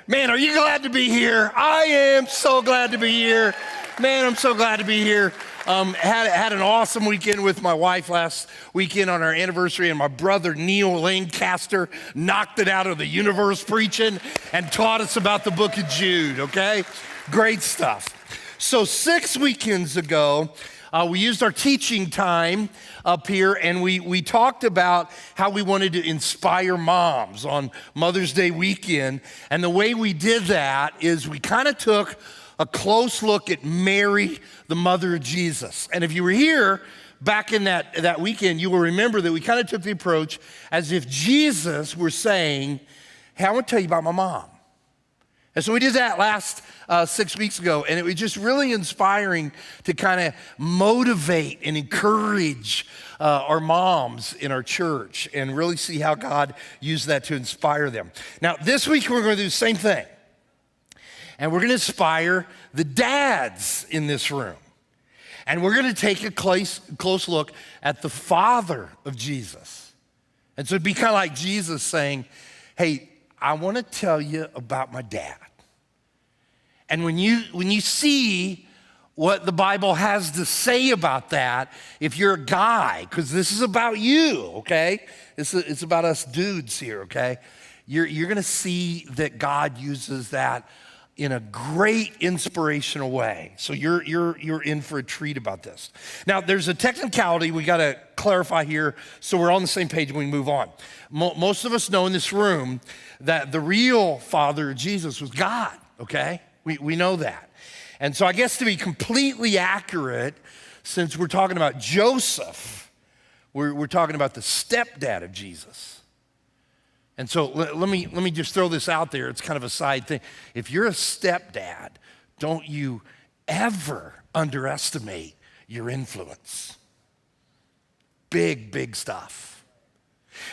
Man, are you glad to be here? I am so glad to be here. Man, I'm so glad to be here. Had an awesome weekend with my wife last weekend on our anniversary, and my brother Neil Lancaster knocked it out of the universe preaching and taught us about the book of Jude, okay? Great stuff. So 6 weekends ago, we used our teaching time up here, and we talked about how we wanted to inspire moms on Mother's Day weekend. And the way we did that is we kind of took a close look at Mary, the mother of Jesus. And if you were here back in that weekend, you will remember that we kind of took the approach as if Jesus were saying, hey, I want to tell you about my mom. And so we did that last 6 weeks ago, and it was just really inspiring to kind of motivate and encourage our moms in our church and really see how God used that to inspire them. Now, this week we're going to do the same thing, and we're going to inspire the dads in this room. And we're going to take a close look at the father of Jesus. And so it'd be kind of like Jesus saying, hey, I want to tell you about my dad. And when you see what the Bible has to say about that, if you're a guy, because this is about you, okay? It's about us dudes here, okay? You're gonna see that God uses that in a great inspirational way. So you're in for a treat about this. Now, there's a technicality we gotta clarify here so we're on the same page when we move on. Most of us know in this room that the real father of Jesus was God, okay? We know that. And so I guess to be completely accurate, since we're talking about Joseph, we're talking about the stepdad of Jesus. And so let me just throw this out there. It's kind of a side thing. If you're a stepdad, don't you ever underestimate your influence. Big stuff.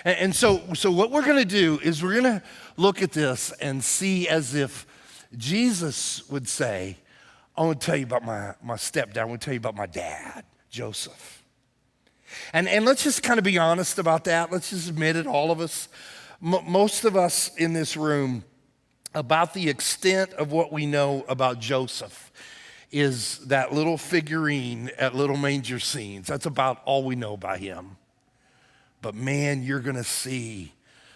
And so what we're gonna do is we're gonna look at this and see as if Jesus would say, I want to tell you about my stepdad. I want to tell you about my dad, Joseph. And let's just kind of be honest about that. Let's just admit it, all of us. Most of us in this room, about the extent of what we know about Joseph is that little figurine at Little Manger Scenes. That's about all we know about him. But man, you're going to see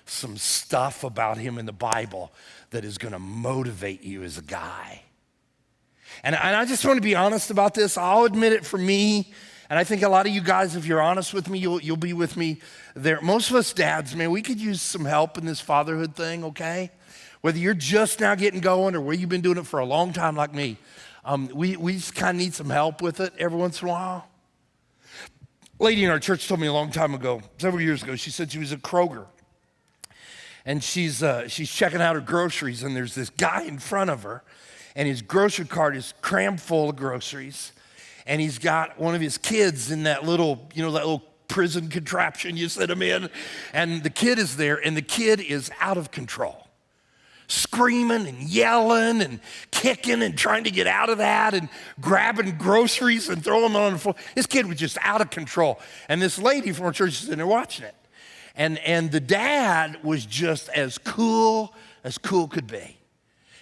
some stuff about him in the Bible that is going to motivate you as a guy. And I just want to be honest about this. I'll admit it for me, and I think a lot of you guys, if you're honest with me, you'll be with me there. Most of us dads, man, we could use some help in this fatherhood thing, okay? Whether you're just now getting going or whether you've been doing it for a long time like me, we just kind of need some help with it every once in a while. A lady in our church told me a long time ago, several years ago, she said she was at Kroger. And she's checking out her groceries, and there's this guy in front of her, and his grocery cart is crammed full of groceries, and he's got one of his kids in that little prison contraption you set him in, and the kid is there, and the kid is out of control, screaming and yelling and kicking and trying to get out of that and grabbing groceries and throwing them on the floor. This kid was just out of control, and this lady from our church is in there watching it. And the dad was just as cool could be.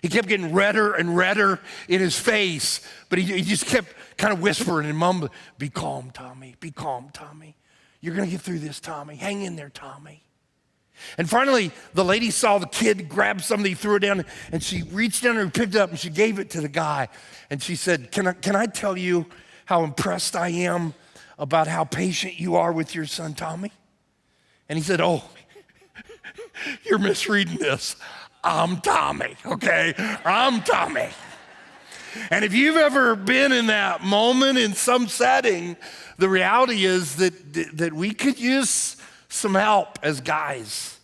He kept getting redder and redder in his face, but he just kept kind of whispering and mumbling, be calm, Tommy, be calm, Tommy. You're gonna get through this, Tommy. Hang in there, Tommy. And finally, the lady saw the kid grab something, threw it down, and she reached down and picked it up and she gave it to the guy. And she said, can I tell you how impressed I am about how patient you are with your son, Tommy? And he said, oh, you're misreading this. I'm Tommy, okay? I'm Tommy. And if you've ever been in that moment in some setting, the reality is that we could use some help as guys.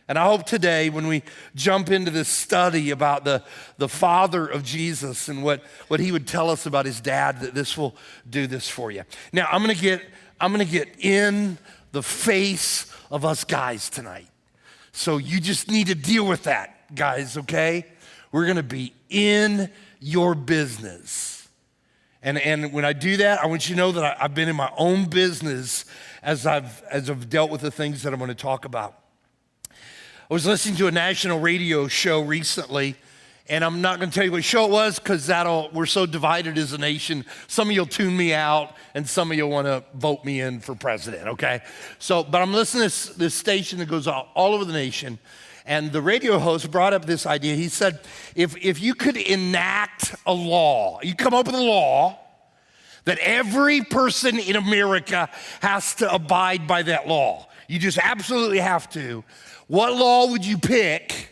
And I hope today when we jump into this study about the father of Jesus and what he would tell us about his dad, that this will do this for you. Now, I'm gonna get in the face of us guys tonight. So you just need to deal with that, guys, okay? We're gonna be in your business. And when I do that, I want you to know that I've been in my own business as I've dealt with the things that I'm gonna talk about. I was listening to a national radio show recently And I'm not going to tell you what show it was because we're so divided as a nation. Some of you'll tune me out and some of you'll want to vote me in for president, okay? But I'm listening to this station that goes all over the nation. And the radio host brought up this idea. He said, if you could enact a law, you come up with a law that every person in America has to abide by that law. You just absolutely have to. What law would you pick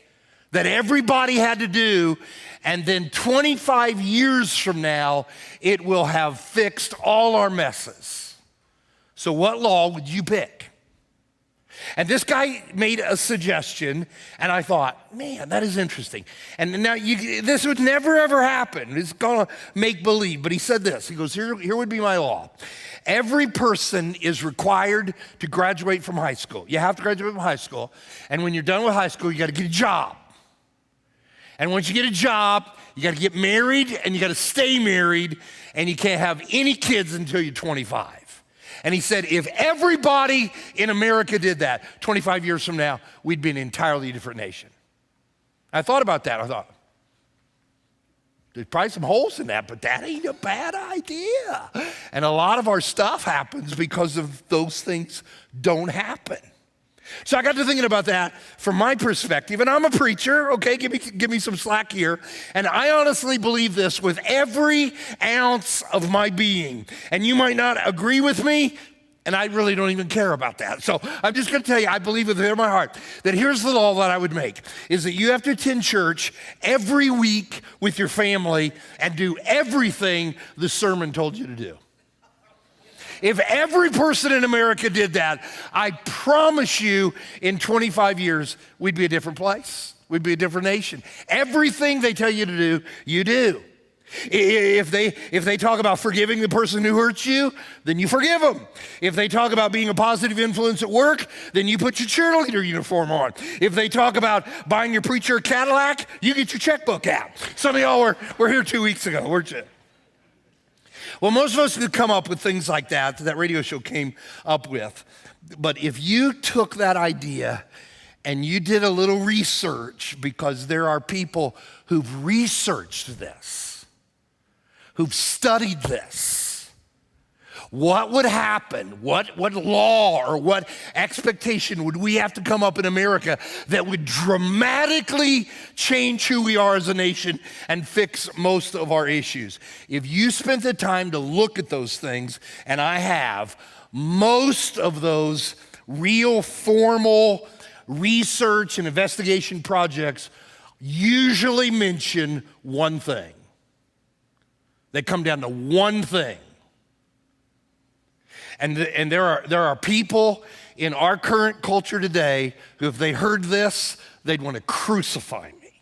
that everybody had to do, and then 25 years from now, it will have fixed all our messes? So what law would you pick? And this guy made a suggestion, and I thought, man, that is interesting. And now this would never, ever happen. It's gonna make believe. But he said this, he goes, here would be my law. Every person is required to graduate from high school. You have to graduate from high school. And when you're done with high school, you gotta get a job. And once you get a job, you gotta get married and you gotta stay married, and you can't have any kids until you're 25. And he said, if everybody in America did that, 25 years from now, we'd be an entirely different nation. I thought about that. I thought, there's probably some holes in that, but that ain't a bad idea. And a lot of our stuff happens because of those things don't happen. So I got to thinking about that from my perspective, and I'm a preacher, okay, give me some slack here, and I honestly believe this with every ounce of my being, and you might not agree with me, and I really don't even care about that. So I'm just going to tell you, I believe with all my heart that here's the law that I would make, is that you have to attend church every week with your family and do everything the sermon told you to do. If every person in America did that, I promise you in 25 years, we'd be a different place. We'd be a different nation. Everything they tell you to do, you do. If they talk about forgiving the person who hurts you, then you forgive them. If they talk about being a positive influence at work, then you put your cheerleader uniform on. If they talk about buying your preacher a Cadillac, you get your checkbook out. Some of y'all were here 2 weeks ago, weren't you? Well, most of us could come up with things like that radio show came up with. But if you took that idea and you did a little research, because there are people who've researched this, who've studied this, what would happen? What law or what expectation would we have to come up in America that would dramatically change who we are as a nation and fix most of our issues? If you spent the time to look at those things, and I have, most of those real formal research and investigation projects usually mention one thing. They come down to one thing. And there are people in our current culture today who, if they heard this, they'd want to crucify me.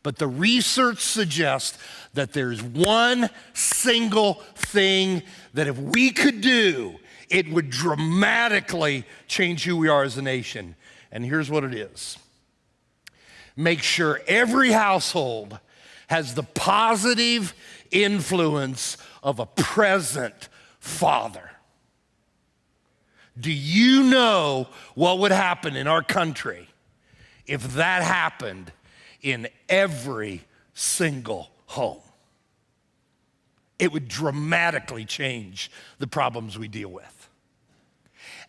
But the research suggests that there's one single thing that if we could do, it would dramatically change who we are as a nation. And here's what it is. Make sure every household has the positive influence of a present father. Do you know what would happen in our country if that happened in every single home? It would dramatically change the problems we deal with.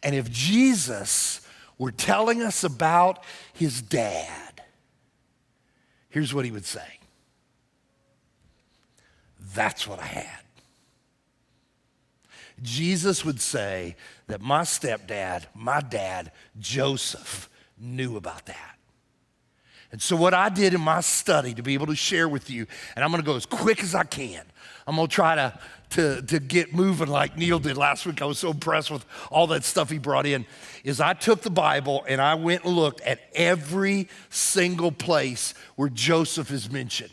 And if Jesus were telling us about his dad, here's what he would say. That's what I had. Jesus would say that my stepdad, my dad, Joseph, knew about that. And so what I did in my study to be able to share with you, and I'm gonna go as quick as I can. I'm gonna try to get moving like Neil did last week. I was so impressed with all that stuff he brought in, is I took the Bible and I went and looked at every single place where Joseph is mentioned.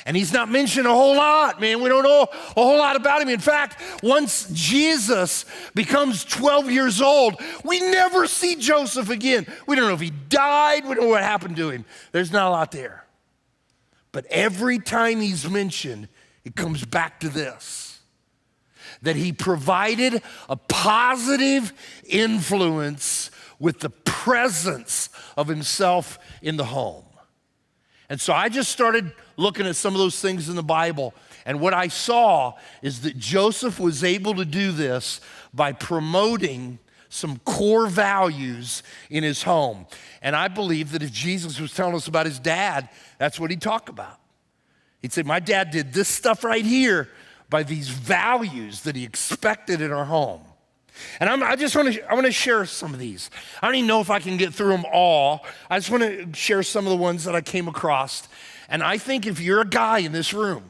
And he's not mentioned a whole lot, man. We don't know a whole lot about him. In fact, once Jesus becomes 12 years old, we never see Joseph again. We don't know if he died. We don't know what happened to him. There's not a lot there. But every time he's mentioned, it comes back to this, that he provided a positive influence with the presence of himself in the home. And so I just started looking at some of those things in the Bible. And what I saw is that Joseph was able to do this by promoting some core values in his home. And I believe that if Jesus was telling us about his dad, that's what he'd talk about. He'd say, my dad did this stuff right here by these values that he expected in our home. And I want to share some of these. I don't even know if I can get through them all. I just want to share some of the ones that I came across. And I think if you're a guy in this room,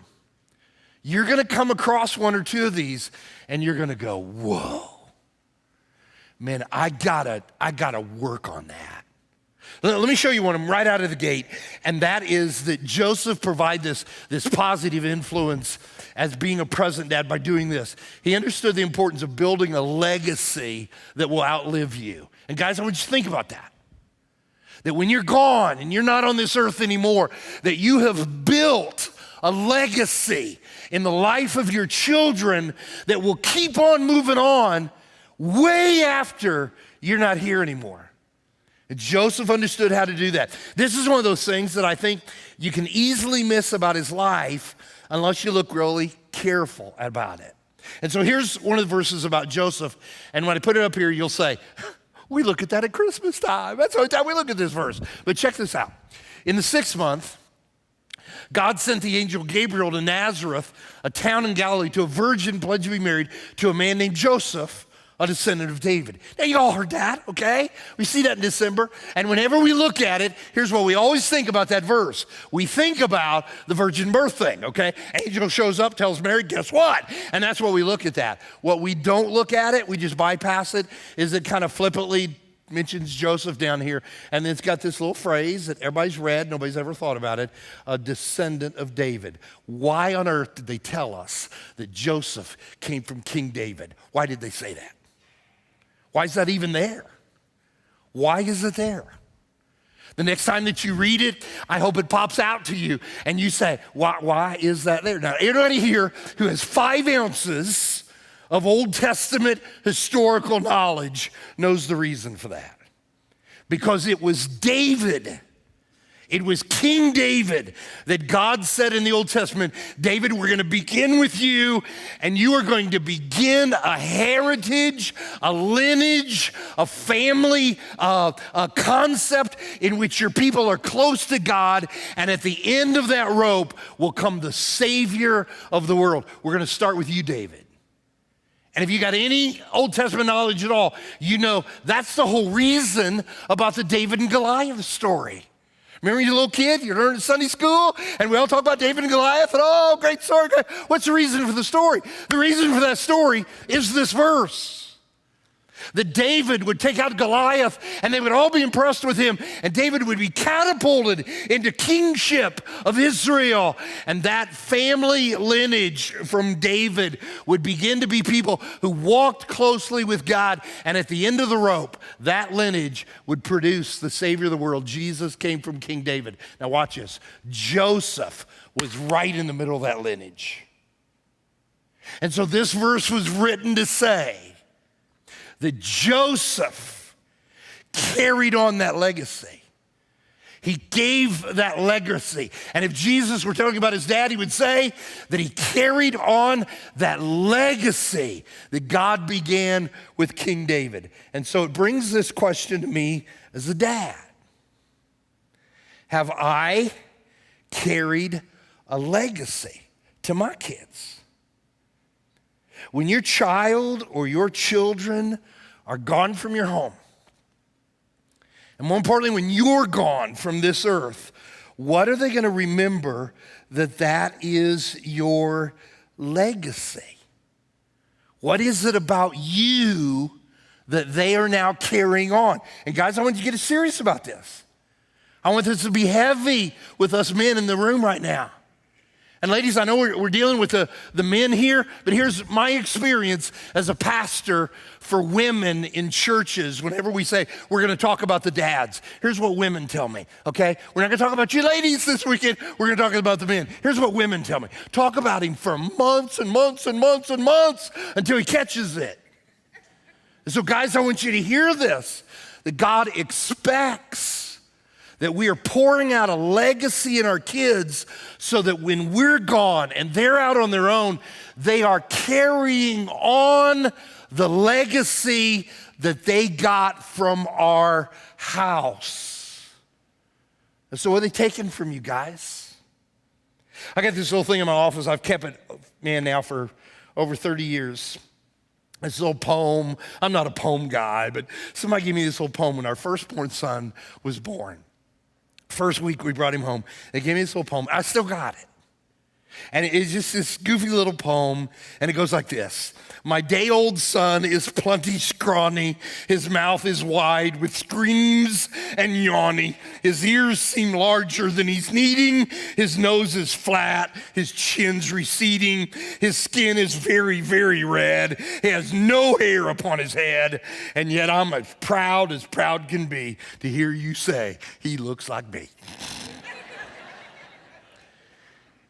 you're going to come across one or two of these and you're going to go, whoa, man, I gotta work on that. Let me show you one of them right out of the gate, and that is that Joseph provided this positive influence as being a present dad by doing this. He understood the importance of building a legacy that will outlive you. And guys, I want you to think about that. That when you're gone and you're not on this earth anymore, that you have built a legacy in the life of your children that will keep on moving on way after you're not here anymore. And Joseph understood how to do that. This is one of those things that I think you can easily miss about his life unless you look really careful about it. And so here's one of the verses about Joseph. And when I put it up here, you'll say, we look at that at Christmas time. That's the only time we look at this verse. But check this out. In the 6th month, God sent the angel Gabriel to Nazareth, a town in Galilee, to a virgin pledged to be married to a man named Joseph, a descendant of David. Now, you all heard that, okay? We see that in December. And whenever we look at it, here's what we always think about that verse. We think about the virgin birth thing, okay? Angel shows up, tells Mary, guess what? And that's what we look at that. What we don't look at it, we just bypass it, is it kind of flippantly mentions Joseph down here. And then it's got this little phrase that everybody's read, nobody's ever thought about it, a descendant of David. Why on earth did they tell us that Joseph came from King David? Why did they say that? Why is that even there? Why is it there? The next time that you read it, I hope it pops out to you and you say, why is that there? Now, anybody here who has 5 ounces of Old Testament historical knowledge knows the reason for that. Because it was David. It was King David that God said in the Old Testament, David, we're going to begin with you, and you are going to begin a heritage, a lineage, a family, a concept in which your people are close to God, and at the end of that rope will come the Savior of the world. We're going to start with you, David. And if you got any Old Testament knowledge at all, you know that's the whole reason about the David and Goliath story. Remember you're a little kid, you learned in Sunday school, and we all talk about David and Goliath, and oh, great story. What's the reason for the story? The reason for that story is this verse. That David would take out Goliath, and they would all be impressed with him, and David would be catapulted into kingship of Israel. And that family lineage from David would begin to be people who walked closely with God, and at the end of the rope, that lineage would produce the Savior of the world. Jesus came from King David. Now watch this. Joseph was right in the middle of that lineage. And so this verse was written to say that Joseph carried on that legacy. He gave that legacy. And if Jesus were talking about his dad, he would say that he carried on that legacy that God began with King David. And so it brings this question to me as a dad. Have I carried a legacy to my kids? When your child or your children are gone from your home, and more importantly, when you're gone from this earth, what are they going to remember that is your legacy? What is it about you that they are now carrying on? And guys, I want you to get serious about this. I want this to be heavy with us men in the room right now. And ladies, I know we're dealing with the men here, but here's my experience as a pastor for women in churches. Whenever we say we're going to talk about the dads, here's what women tell me, okay? We're not going to talk about you ladies this weekend. We're going to talk about the men. Here's what women tell me. Talk about him for months and months and months and months until he catches it. And so guys, I want you to hear this, that God expects that we are pouring out a legacy in our kids so that when we're gone and they're out on their own, they are carrying on the legacy that they got from our house. And so what are they taking from you guys? I got this little thing in my office. I've kept it, now for over 30 years. This little poem. I'm not a poem guy, but somebody gave me this little poem when our firstborn son was born. First week we brought him home. They gave me this little poem. I still got it. And it's just this goofy little poem, and it goes like this. My day-old son is plenty scrawny. His mouth is wide with screams and yawny. His ears seem larger than he's needing. His nose is flat. His chin's receding. His skin is very, very red. He has no hair upon his head. And yet I'm as proud can be to hear you say, he looks like me.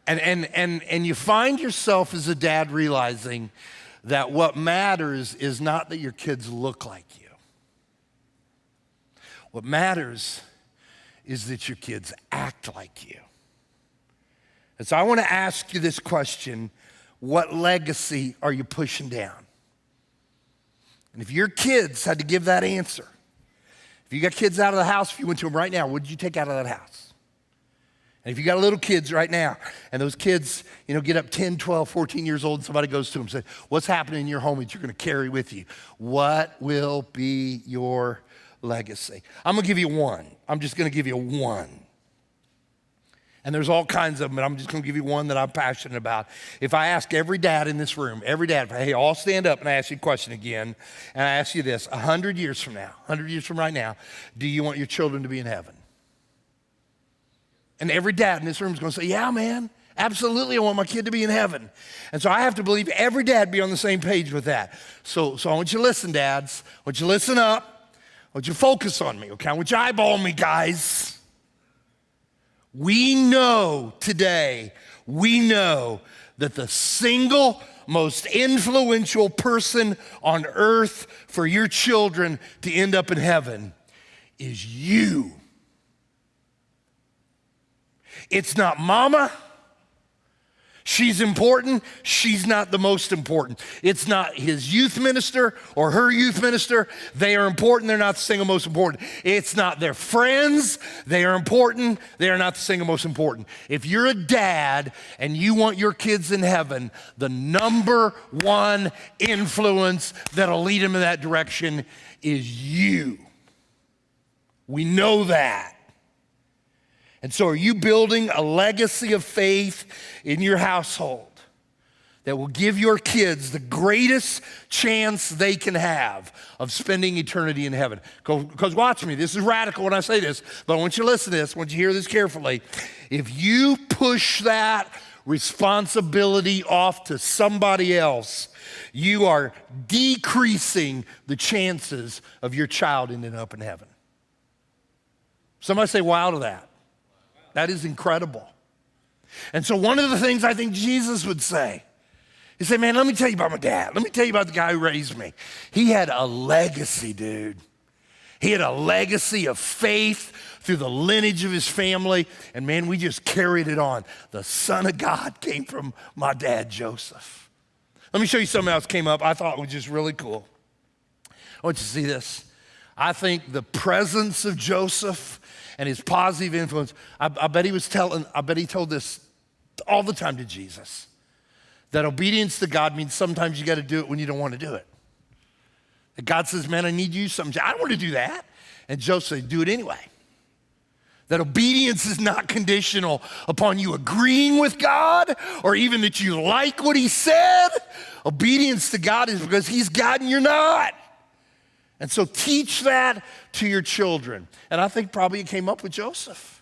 And you find yourself as a dad realizing that what matters is not that your kids look like you. What matters is that your kids act like you. And so I want to ask you this question: what legacy are you pushing down? And if your kids had to give that answer, if you got kids out of the house, if you went to them right now, what did you take out of that house? And if you got little kids right now, and those kids, get up 10, 12, 14 years old, and somebody goes to them and says, what's happening in your home that you're going to carry with you? What will be your legacy? I'm going to give you one. I'm just going to give you one. And there's all kinds of them, but I'm just going to give you one that I'm passionate about. If I ask every dad in this room, hey, all stand up and I ask you a question again, and I ask you this, 100 years from right now, do you want your children to be in heaven? And every dad in this room is going to say, yeah, man, absolutely, I want my kid to be in heaven. And so I have to believe every dad be on the same page with that. So I want you to listen, dads. I want you to listen up. I want you to focus on me, okay? I want you to eyeball me, guys. We know today that the single most influential person on earth for your children to end up in heaven is you. It's not mama. She's important. She's not the most important. It's not his youth minister or her youth minister. They are important. They're not the single most important. It's not their friends. They are important. They are not the single most important. If you're a dad and you want your kids in heaven, the number one influence that'll lead them in that direction is you. We know that. And so are you building a legacy of faith in your household that will give your kids the greatest chance they can have of spending eternity in heaven? Because watch me, this is radical when I say this, but I want you to listen to this, I want you to hear this carefully. If you push that responsibility off to somebody else, you are decreasing the chances of your child ending up in heaven. Somebody say wow to that. That is incredible. And so one of the things I think Jesus would say, he'd say, man, let me tell you about my dad. Let me tell you about the guy who raised me. He had a legacy, dude. He had a legacy of faith through the lineage of his family. And man, we just carried it on. The Son of God came from my dad, Joseph. Let me show you something else came up I thought was just really cool. I want you to see this. I think the presence of Joseph and his positive influence, I bet he told this all the time to Jesus, that obedience to God means sometimes you got to do it when you don't want to do it. That God says, man, I need you sometimes. I don't want to do that. And Joseph said, do it anyway. That obedience is not conditional upon you agreeing with God or even that you like what he said. Obedience to God is because he's God and you're not. And so teach that to your children. And I think probably it came up with Joseph.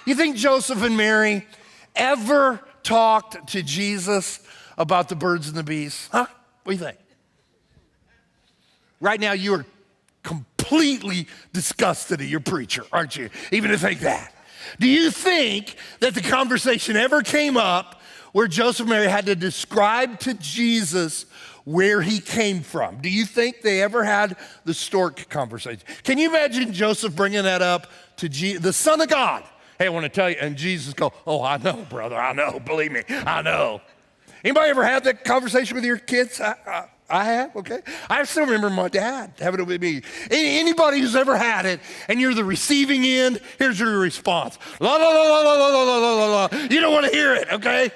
You think Joseph and Mary ever talked to Jesus about the birds and the bees? Huh? What do you think? Right now you are completely disgusted at your preacher, aren't you? Even to think that. Do you think that the conversation ever came up where Joseph and Mary had to describe to Jesus where he came from. Do you think they ever had the stork conversation? Can you imagine Joseph bringing that up to the Son of God? Hey, I want to tell you, and Jesus go, oh, I know, brother, I know, believe me, I know. Anybody ever had that conversation with your kids? I have, okay? I still remember my dad having it with me. Anybody who's ever had it and you're the receiving end, here's your response. La, la, la, la, la, la, la, la, la. You don't want to hear it, okay?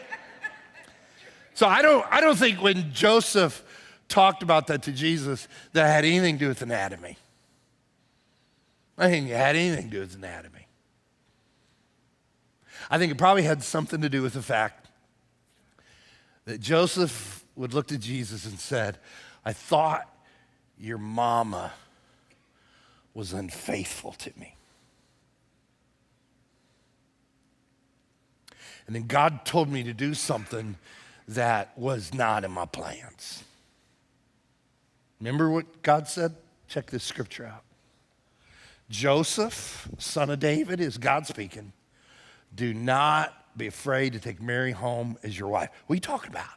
So I don't think when Joseph talked about that to Jesus, that had anything to do with anatomy. I think it had anything to do with anatomy. I think it probably had something to do with the fact that Joseph would look to Jesus and said, I thought your mama was unfaithful to me. And then God told me to do something that was not in my plans. Remember what God said? Check this scripture out. Joseph, son of David, is God speaking. Do not be afraid to take Mary home as your wife. What are you talking about?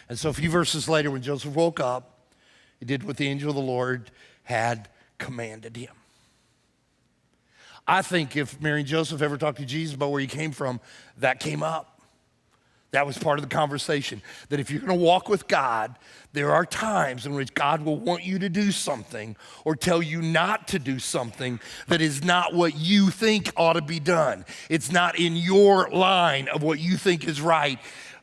And so a few verses later, when Joseph woke up, he did what the angel of the Lord had commanded him. I think if Mary and Joseph ever talked to Jesus about where he came from, that came up. That was part of the conversation, that if you're going to walk with God, there are times in which God will want you to do something or tell you not to do something that is not what you think ought to be done. It's not in your line of what you think is right,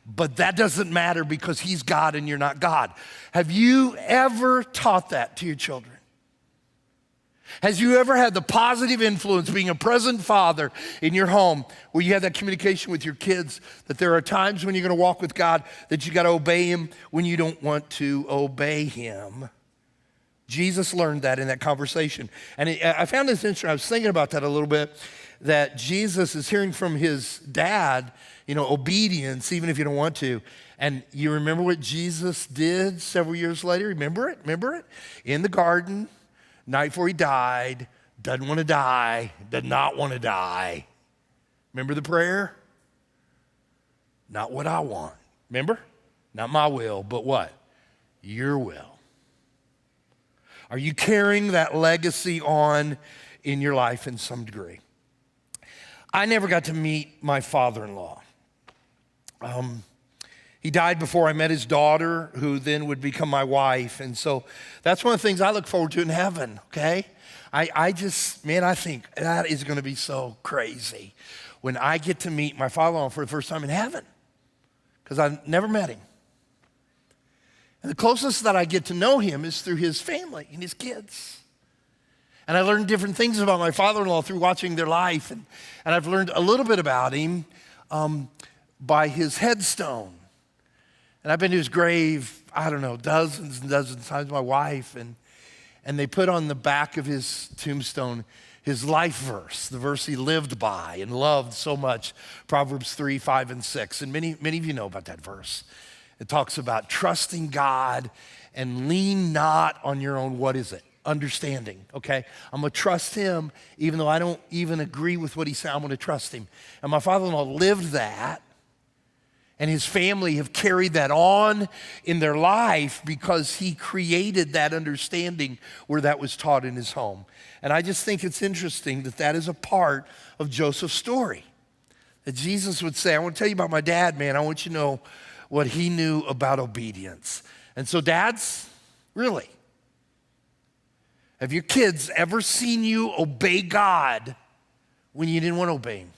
but that doesn't matter because he's God and you're not God. Have you ever taught that to your children? Has you ever had the positive influence, being a present father in your home, where you have that communication with your kids, that there are times when you're going to walk with God that you got to obey him when you don't want to obey him? Jesus learned that in that conversation. And I found this interesting. I was thinking about that a little bit, that Jesus is hearing from his dad, obedience, even if you don't want to. And you remember what Jesus did several years later? Remember it? In the garden. Night before he died, doesn't want to die, did not want to die. Remember the prayer? Not what I want. Remember? Not my will, but what? Your will. Are you carrying that legacy on in your life in some degree? I never got to meet my father-in-law. He died before I met his daughter, who then would become my wife. And so that's one of the things I look forward to in heaven, okay? I think that is going to be so crazy when I get to meet my father-in-law for the first time in heaven, because I've never met him. And the closest that I get to know him is through his family and his kids. And I learned different things about my father-in-law through watching their life. And I've learned a little bit about him by his headstone. And I've been to his grave, dozens and dozens of times, my wife, and they put on the back of his tombstone his life verse, the verse he lived by and loved so much, Proverbs 3, 5, and 6. And many of you know about that verse. It talks about trusting God and lean not on your own, understanding, okay? I'm gonna trust him even though I don't even agree with what he said, I'm gonna trust him. And my father-in-law lived that. And his family have carried that on in their life because he created that understanding where that was taught in his home. And I just think it's interesting that that is a part of Joseph's story. That Jesus would say, I want to tell you about my dad, man. I want you to know what he knew about obedience. And so dads, really, have your kids ever seen you obey God when you didn't want to obey him?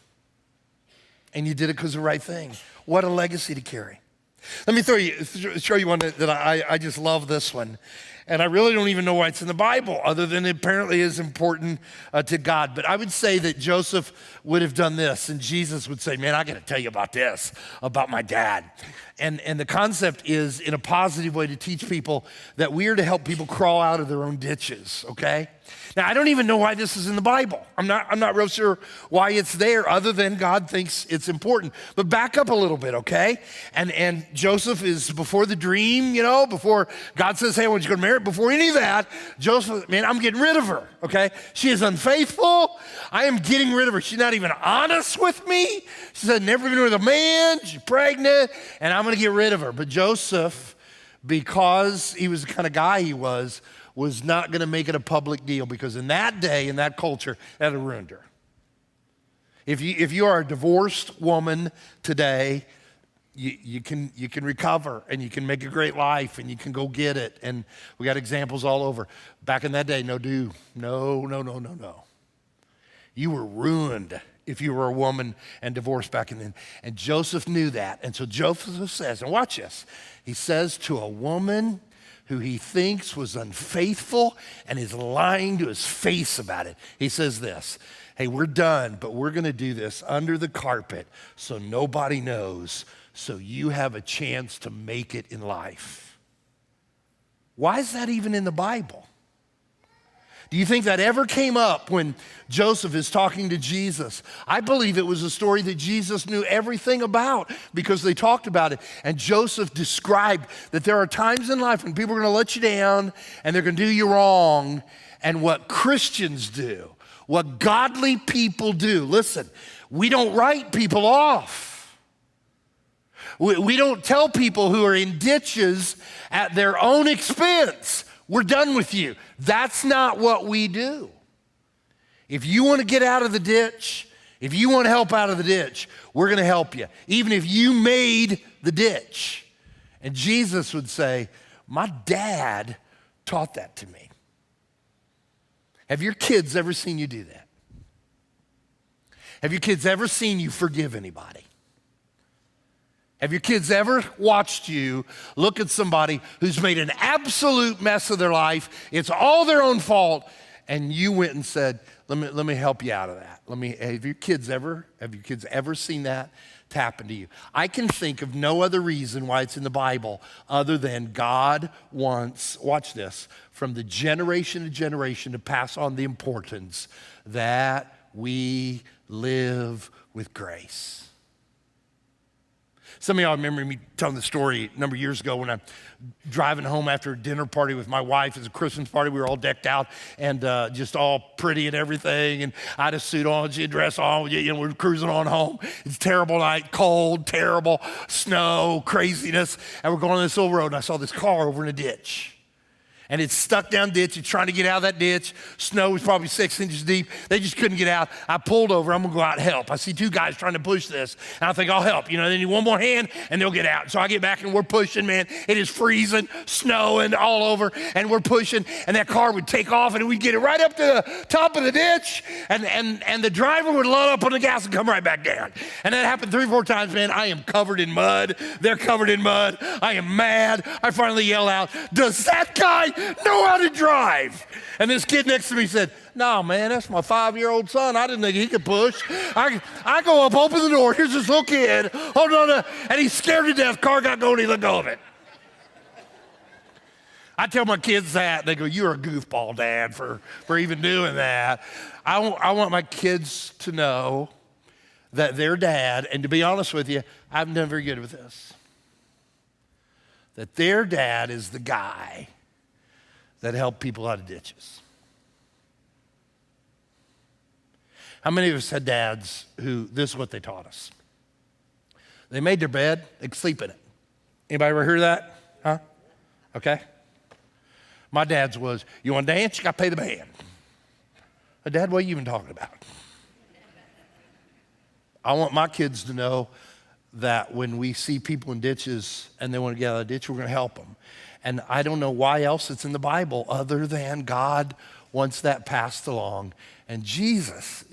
And you did it because of the right thing. What a legacy to carry. Let me show you one that I just love this one. And I really don't even know why it's in the Bible, other than it apparently is important to God. But I would say that Joseph would have done this, and Jesus would say, man, I got to tell you about this, about my dad. And the concept is in a positive way to teach people that we are to help people crawl out of their own ditches, okay? Now, I don't even know why this is in the Bible. I'm not real sure why it's there, other than God thinks it's important. But back up a little bit, okay? And Joseph is before the dream, before God says, hey, I want you to go to Mary. there, before any of that, Joseph, man, I'm getting rid of her, okay? She is unfaithful. I am getting rid of her. She's not even honest with me. She said, never been with a man. She's pregnant, and I'm going to get rid of her. But Joseph, because he was the kind of guy he was not going to make it a public deal, because in that day, in that culture, that would have ruined her. If you are a divorced woman today, you can recover, and you can make a great life, and you can go get it. And we got examples all over. Back in that day, no. You were ruined if you were a woman and divorced back in then. And Joseph knew that. And so Joseph says, and watch this, he says to a woman who he thinks was unfaithful and is lying to his face about it, he says this, hey, we're done, but we're gonna do this under the carpet so nobody knows, so you have a chance to make it in life. Why is that even in the Bible? Do you think that ever came up when Joseph is talking to Jesus? I believe it was a story that Jesus knew everything about because they talked about it. And Joseph described that there are times in life when people are gonna let you down and they're gonna do you wrong. And what Christians do, what godly people do, listen, we don't write people off. We don't tell people who are in ditches at their own expense, we're done with you. That's not what we do. If you want to get out of the ditch, if you want to help out of the ditch, we're going to help you, even if you made the ditch. And Jesus would say, my dad taught that to me. Have your kids ever seen you do that? Have your kids ever seen you forgive anybody? Have your kids ever watched you look at somebody who's made an absolute mess of their life? It's all their own fault, and you went and said, let me help you out of that. Have your kids ever seen that happen to you? I can think of no other reason why it's in the Bible other than God wants, watch this, from the generation to generation to pass on the importance that we live with grace. Some of y'all remember me telling the story a number of years ago when I'm driving home after a dinner party with my wife. It was a Christmas party. We were all decked out and just all pretty and everything. And I had a suit on, she had a dress on. We're cruising on home. It's a terrible night, cold, terrible, snow, craziness. And we're going on this little road, and I saw this car over in a ditch. And it's stuck down ditch. It's trying to get out of that ditch. Snow was probably 6 inches deep. They just couldn't get out. I pulled over. I'm going to go out and help. I see two guys trying to push this. And I think, I'll help. They need one more hand, and they'll get out. So I get back, and we're pushing, man. It is freezing, snowing all over, and we're pushing. And that car would take off, and we'd get it right up to the top of the ditch. And the driver would load up on the gas and come right back down. And that happened 3 or 4 times, man. I am covered in mud. They're covered in mud. I am mad. I finally yell out, does that guy know how to drive? And this kid next to me said, no, man, that's my 5-year-old son. I didn't think he could push. I go up, open the door. Here's this little kid. Hold on. And he's scared to death. Car got going. He let go of it. I tell my kids that. They go, you're a goofball, Dad, for even doing that. I want my kids to know that their dad, and to be honest with you, I haven't done very good with this, that their dad is the guy that help people out of ditches. How many of us had dads who, this is what they taught us? They made their bed, they'd sleep in it. Anybody ever heard that? Huh? Okay. My dad's was, you want to dance? You got to pay the band. Dad, what are you even talking about? I want my kids to know that when we see people in ditches and they want to get out of the ditch, we're going to help them. And I don't know why else it's in the Bible other than God wants that passed along. And Jesus,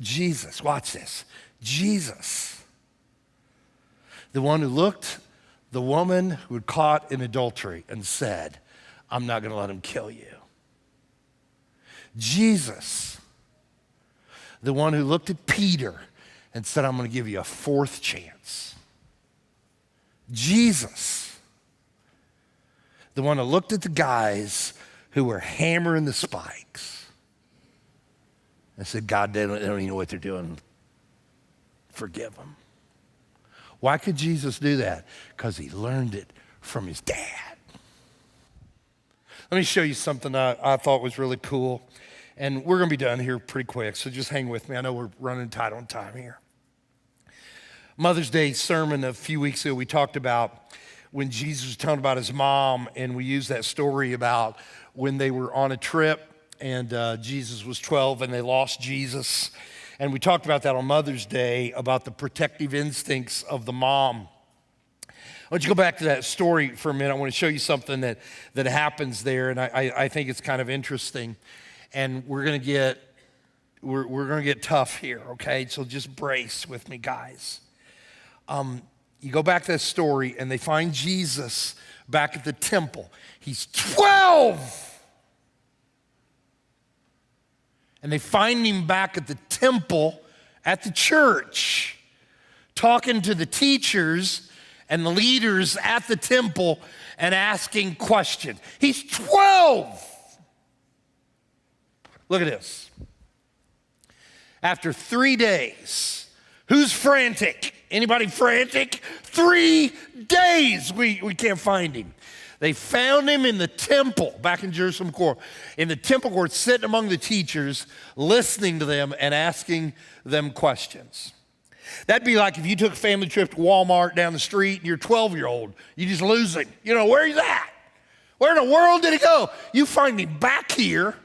watch this. Jesus, the one who looked the woman who had caught in adultery and said, I'm not going to let him kill you. Jesus, the one who looked at Peter and said, I'm going to give you a 4th chance. Jesus, the one who looked at the guys who were hammering the spikes and said, God, they don't even know what they're doing. Forgive them. Why could Jesus do that? Because he learned it from his dad. Let me show you something I thought was really cool. And we're going to be done here pretty quick, so just hang with me. I know we're running tight on time here. Mother's Day sermon a few weeks ago, we talked about when Jesus was telling about his mom, and we used that story about when they were on a trip and Jesus was 12 and they lost Jesus. And we talked about that on Mother's Day, about the protective instincts of the mom. I want you to go back to that story for a minute. I want to show you something that happens there, and I think it's kind of interesting. And we're going to get tough here, okay? So just brace with me, guys. You go back to that story, and they find Jesus back at the temple. He's 12. And they find him back at the temple, at the church, talking to the teachers and the leaders at the temple and asking questions. He's 12. Look at this. After 3 days, who's frantic? Anybody frantic? 3 days, we can't find him. They found him in the temple, back in Jerusalem court, in the temple court, sitting among the teachers, listening to them and asking them questions. That'd be like if you took a family trip to Walmart down the street and your 12-year-old, you just lose him. You know, where he's at? Where in the world did he go? You find him back here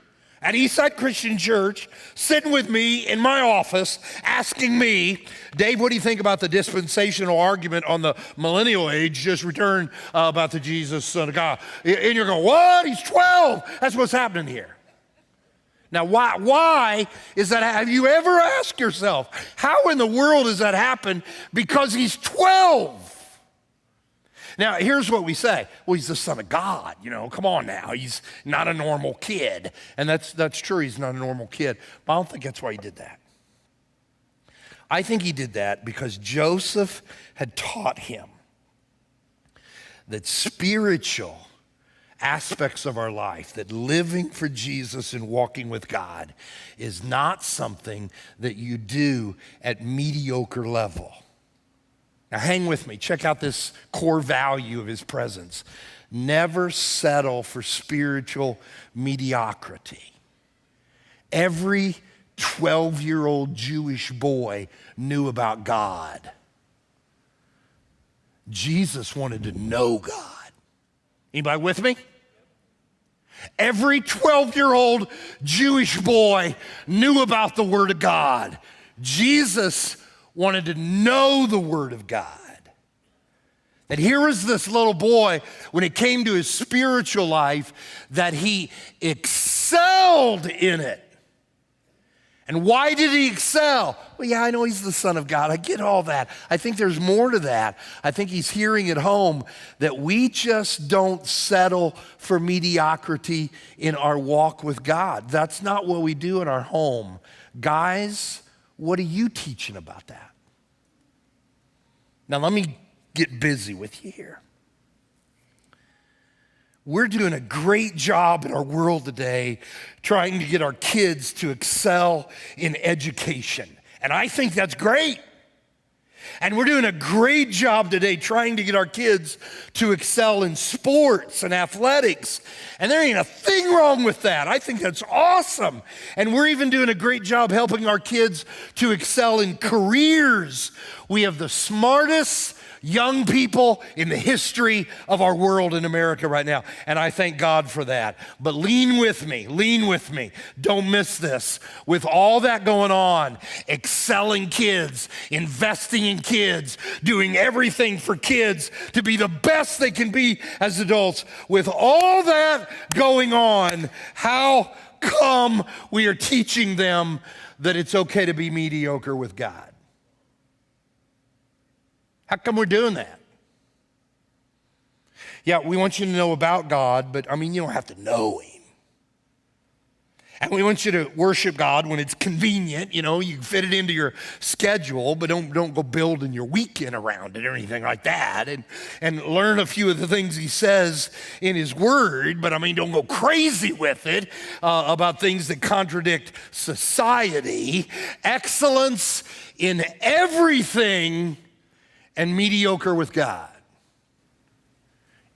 at Eastside Christian Church, sitting with me in my office, asking me, Dave, what do you think about the dispensational argument on the millennial age just returned about the Jesus, Son of God? And you're going, what? He's 12. That's what's happening here. Now, why is that? Have you ever asked yourself, how in the world does that happen? Because he's 12. Now, here's what we say. Well, he's the Son of God, you know, come on now. He's not a normal kid. And that's true, he's not a normal kid. But I don't think that's why he did that. I think he did that because Joseph had taught him that spiritual aspects of our life, that living for Jesus and walking with God is not something that you do at mediocre level. Now hang with me, check out this core value of his presence. Never settle for spiritual mediocrity. Every 12-year-old Jewish boy knew about God. Jesus wanted to know God. Anybody with me? Every 12-year-old Jewish boy knew about the Word of God. Jesus wanted to know the Word of God. That here was this little boy, when it came to his spiritual life, that he excelled in it. And why did he excel? Well, yeah, I know he's the Son of God. I get all that. I think there's more to that. I think he's hearing at home that we just don't settle for mediocrity in our walk with God. That's not what we do in our home. Guys, what are you teaching about that? Now, let me get busy with you here. We're doing a great job in our world today trying to get our kids to excel in education. And I think that's great. And we're doing a great job today trying to get our kids to excel in sports and athletics. And there ain't a thing wrong with that. I think that's awesome. And we're even doing a great job helping our kids to excel in careers. We have the smartest young people in the history of our world in America right now. And I thank God for that. But lean with me. Don't miss this. With all that going on, excelling kids, investing in kids, doing everything for kids to be the best they can be as adults. With all that going on, how come we are teaching them that it's okay to be mediocre with God? How come we're doing that? Yeah, we want you to know about God, but I mean, you don't have to know him. And we want you to worship God when it's convenient. You know, you can fit it into your schedule, but don't go building your weekend around it or anything like that. And learn a few of the things he says in his word, but I mean, don't go crazy with it about things that contradict society. Excellence in everything and mediocre with God.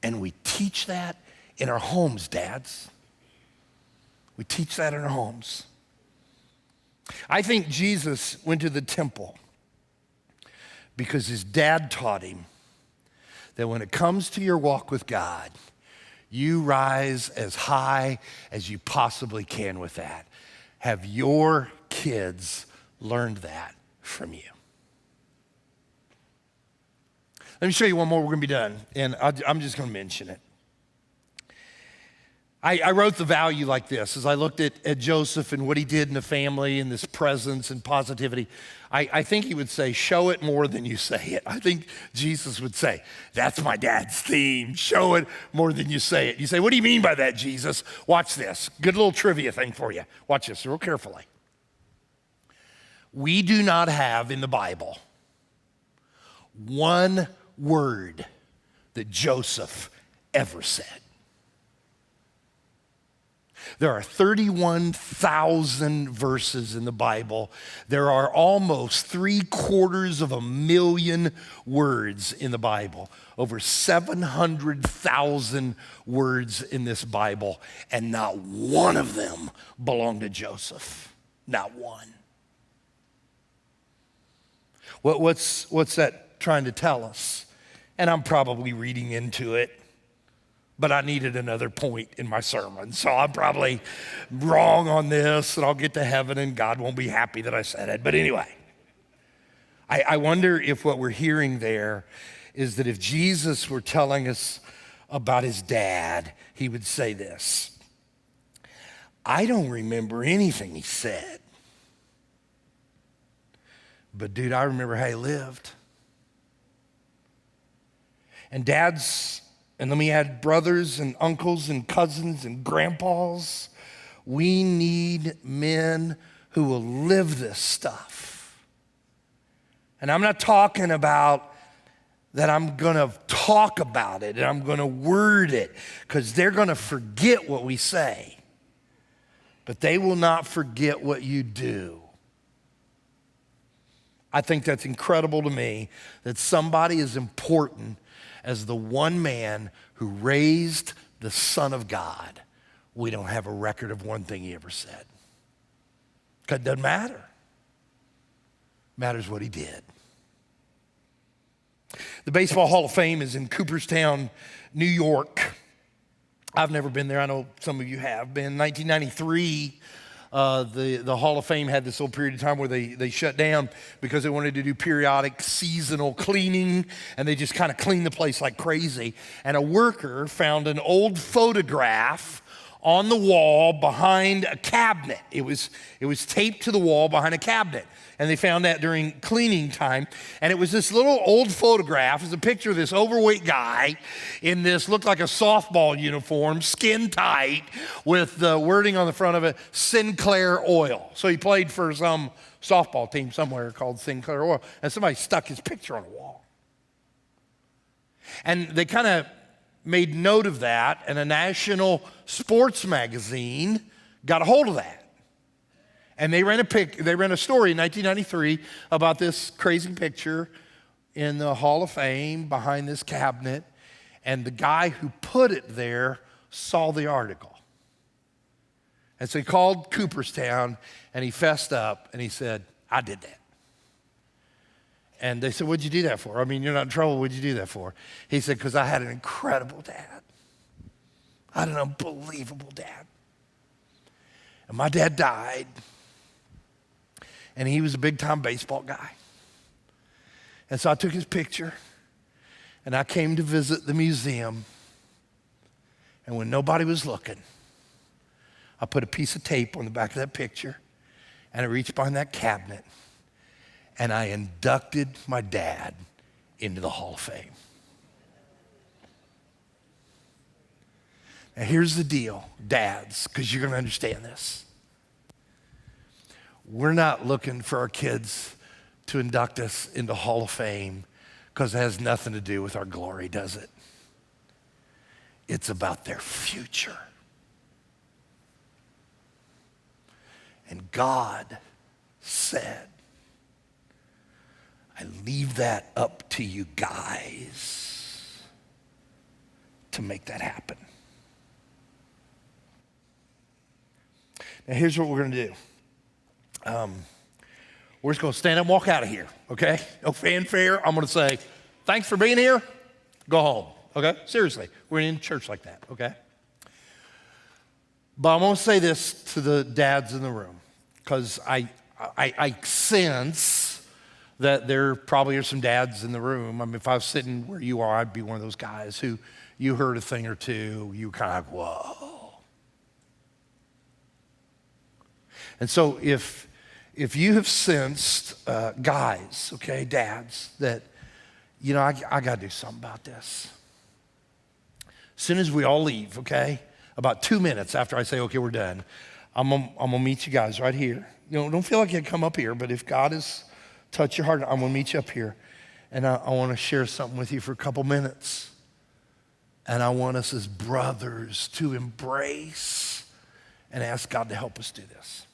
And we teach that in our homes, dads. We teach that in our homes. I think Jesus went to the temple because his dad taught him that when it comes to your walk with God, you rise as high as you possibly can with that. Have your kids learned that from you? Let me show you one more, we're gonna be done, and I'm just gonna mention it. I wrote the value like this. As I looked at Joseph and what he did in the family and this presence and positivity, I think he would say, show it more than you say it. I think Jesus would say, that's my dad's theme, show it more than you say it. You say, what do you mean by that, Jesus? Watch this. Good little trivia thing for you. Watch this real carefully. We do not have in the Bible one word that Joseph ever said. There are 31,000 verses in the Bible. There are almost 750,000 words in the Bible. Over 700,000 words in this Bible, and not one of them belonged to Joseph. Not one. What's that trying to tell us? And I'm probably reading into it, but I needed another point in my sermon. So I'm probably wrong on this, and I'll get to heaven and God won't be happy that I said it. But anyway, I wonder if what we're hearing there is that if Jesus were telling us about his dad, he would say this: I don't remember anything he said, but dude, I remember how he lived. And dads, and then we had brothers and uncles and cousins and grandpas. We need men who will live this stuff. And I'm not talking about that I'm gonna talk about it and I'm gonna word it, because they're gonna forget what we say, but they will not forget what you do. I think that's incredible to me, that somebody as important as the one man who raised the Son of God, we don't have a record of one thing he ever said. Because it doesn't matter. It matters what he did. The Baseball Hall of Fame is in Cooperstown, New York. I've never been there. I know some of you have been. 1993, the Hall of Fame had this little period of time where they shut down because they wanted to do periodic seasonal cleaning, and they just kind of cleaned the place like crazy. And a worker found an old photograph on the wall behind a cabinet. It was taped to the wall behind a cabinet. And they found that during cleaning time. And it was this little old photograph. It's a picture of this overweight guy in this, looked like a softball uniform, skin tight, with the wording on the front of it, Sinclair Oil. So he played for some softball team somewhere called Sinclair Oil. And somebody stuck his picture on a wall. And they kind of made note of that, and a national sports magazine got a hold of that. And they ran a story in 1993 about this crazy picture in the Hall of Fame behind this cabinet, and the guy who put it there saw the article. And so he called Cooperstown, and he fessed up, and he said, I did that. And they said, what'd you do that for? I mean, you're not in trouble, what'd you do that for? He said, because I had an incredible dad. I had an unbelievable dad. And my dad died, and he was a big-time baseball guy. And so I took his picture, and I came to visit the museum, and when nobody was looking, I put a piece of tape on the back of that picture, and I reached behind that cabinet, and I inducted my dad into the Hall of Fame. Now here's the deal, dads, because you're going to understand this. We're not looking for our kids to induct us into Hall of Fame because it has nothing to do with our glory, does it? It's about their future. And God said, I leave that up to you guys to make that happen. Now, here's what we're going to do. We're just going to stand up and walk out of here, okay? No fanfare. I'm going to say, thanks for being here. Go home, okay? Seriously, we're in church like that, okay? But I'm going to say this to the dads in the room because I sense that there probably are some dads in the room. I mean, if I was sitting where you are, I'd be one of those guys who you heard a thing or two, you kind of like, whoa. And so if you have sensed, guys, okay, dads, that, you know, I got to do something about this. As soon as we all leave, okay, about 2 minutes after I say, okay, we're done, I'm gonna meet you guys right here. You know, don't feel like you come up here, but if God has touched your heart, I'm gonna meet you up here. And I want to share something with you for a couple minutes. And I want us as brothers to embrace and ask God to help us do this.